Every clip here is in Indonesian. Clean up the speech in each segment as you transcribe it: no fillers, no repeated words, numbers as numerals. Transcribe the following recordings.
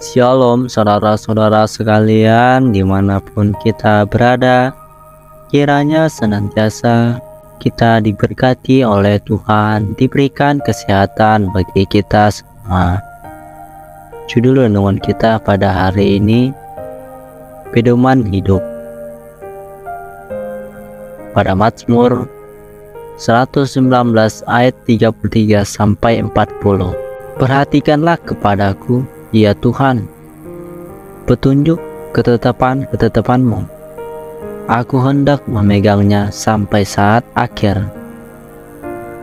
Shalom saudara-saudara sekalian dimanapun kita berada, kiranya senantiasa kita diberkati oleh Tuhan, diberikan kesehatan bagi kita semua. Judul renungan kita pada hari ini, pedoman hidup. Pada Mazmur 119 ayat 33 sampai 40. Perhatikanlah kepadaku, ya Tuhan, petunjuk ketetapan-ketetapan-Mu. Aku hendak memegangnya sampai saat akhir.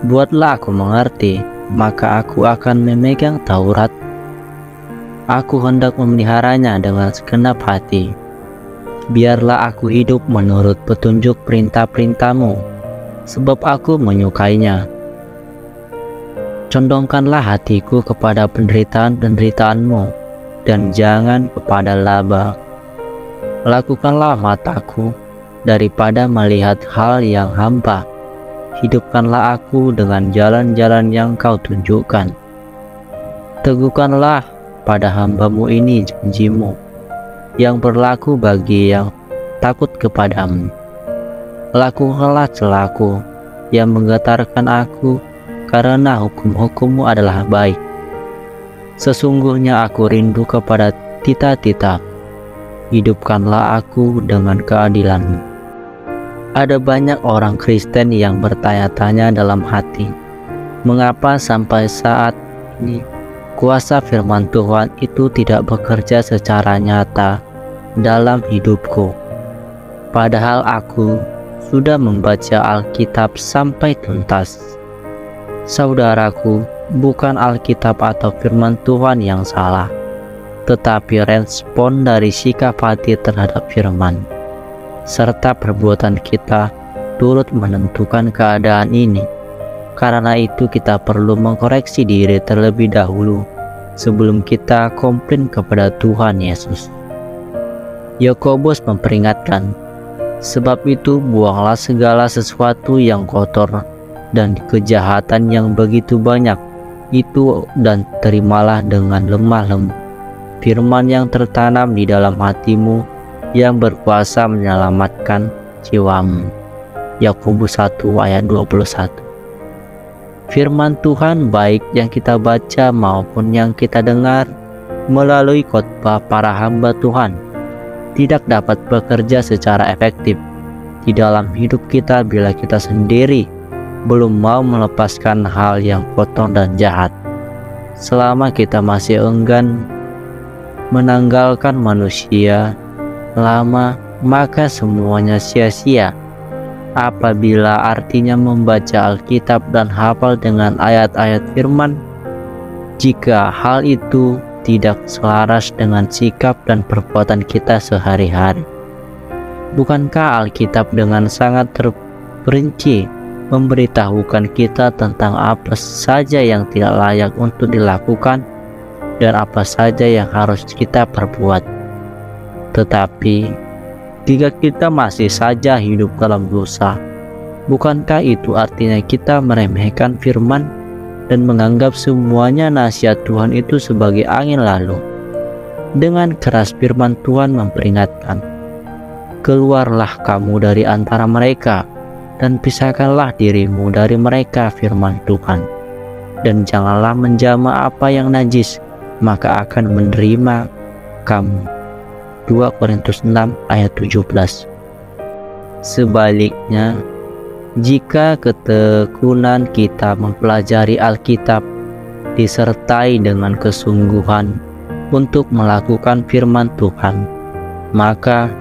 Buatlah aku mengerti, maka aku akan memegang Taurat. Aku hendak memeliharanya dengan segenap hati. Biarlah aku hidup menurut petunjuk perintah-perintah-Mu, sebab aku menyukainya. Condongkanlah hatiku kepada penderitaan-penderitaan-Mu, dan jangan kepada laba. Lakukanlah mataku daripada melihat hal yang hampa. Hidupkanlah aku dengan jalan-jalan yang Kau tunjukkan. Teguhkanlah pada hamba-Mu ini janji-Mu, yang berlaku bagi yang takut kepadamu. Lakukanlah celaku yang menggetarkan aku, karena hukum-hukum-Mu adalah baik. Sesungguhnya aku rindu kepada tita-tita. Hidupkanlah aku dengan keadilan-Mu. Ada banyak orang Kristen yang bertanya-tanya dalam hati, mengapa sampai saat ini kuasa firman Tuhan itu tidak bekerja secara nyata dalam hidupku. Padahal aku sudah membaca Alkitab sampai tuntas. Saudaraku, bukan Alkitab atau firman Tuhan yang salah, tetapi respon dari sikap hati terhadap firman, serta perbuatan kita turut menentukan keadaan ini. Karena itu kita perlu mengkoreksi diri terlebih dahulu sebelum kita komplain kepada Tuhan Yesus. Yakobus memperingatkan, sebab itu buanglah segala sesuatu yang kotor dan kejahatan yang begitu banyak itu, dan terimalah dengan lemah lembut firman yang tertanam di dalam hatimu, yang berkuasa menyelamatkan jiwamu. Yakobus 1 ayat 21. Firman Tuhan baik yang kita baca maupun yang kita dengar melalui khotbah para hamba Tuhan tidak dapat bekerja secara efektif di dalam hidup kita bila kita sendiri belum mau melepaskan hal yang kotor dan jahat. Selama kita masih enggan menanggalkan manusia lama, maka semuanya sia-sia. Apabila artinya membaca Alkitab dan hafal dengan ayat-ayat firman, jika hal itu tidak selaras dengan sikap dan perbuatan kita sehari-hari. Bukankah Alkitab dengan sangat terperinci memberitahukan kita tentang apa saja yang tidak layak untuk dilakukan dan apa saja yang harus kita perbuat? Tetapi jika kita masih saja hidup dalam dosa, bukankah itu artinya kita meremehkan firman dan menganggap semuanya nasihat Tuhan itu sebagai angin lalu? Dengan keras firman Tuhan memperingatkan, keluarlah kamu dari antara mereka dan pisahkanlah dirimu dari mereka, firman Tuhan. Dan janganlah menjamah apa yang najis, maka akan menerima kamu. 2 Korintus 6 ayat 17. Sebaliknya, jika ketekunan kita mempelajari Alkitab disertai dengan kesungguhan untuk melakukan firman Tuhan, maka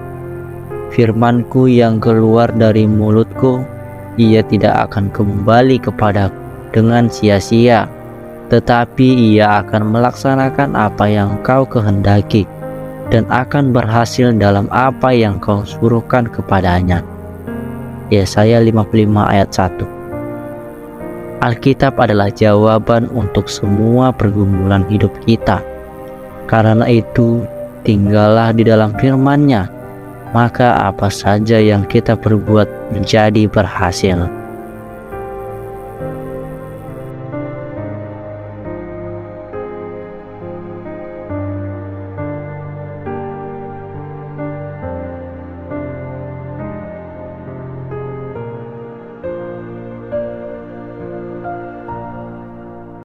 firman-Ku yang keluar dari mulutku, ia tidak akan kembali kepadaku dengan sia-sia, tetapi ia akan melaksanakan apa yang Kau kehendaki dan akan berhasil dalam apa yang Kau suruhkan kepadanya. Yesaya 55 ayat 1. Alkitab adalah jawaban untuk semua pergumulan hidup kita. Karena itu, tinggallah di dalam firman-Nya, maka apa saja yang kita perbuat menjadi berhasil.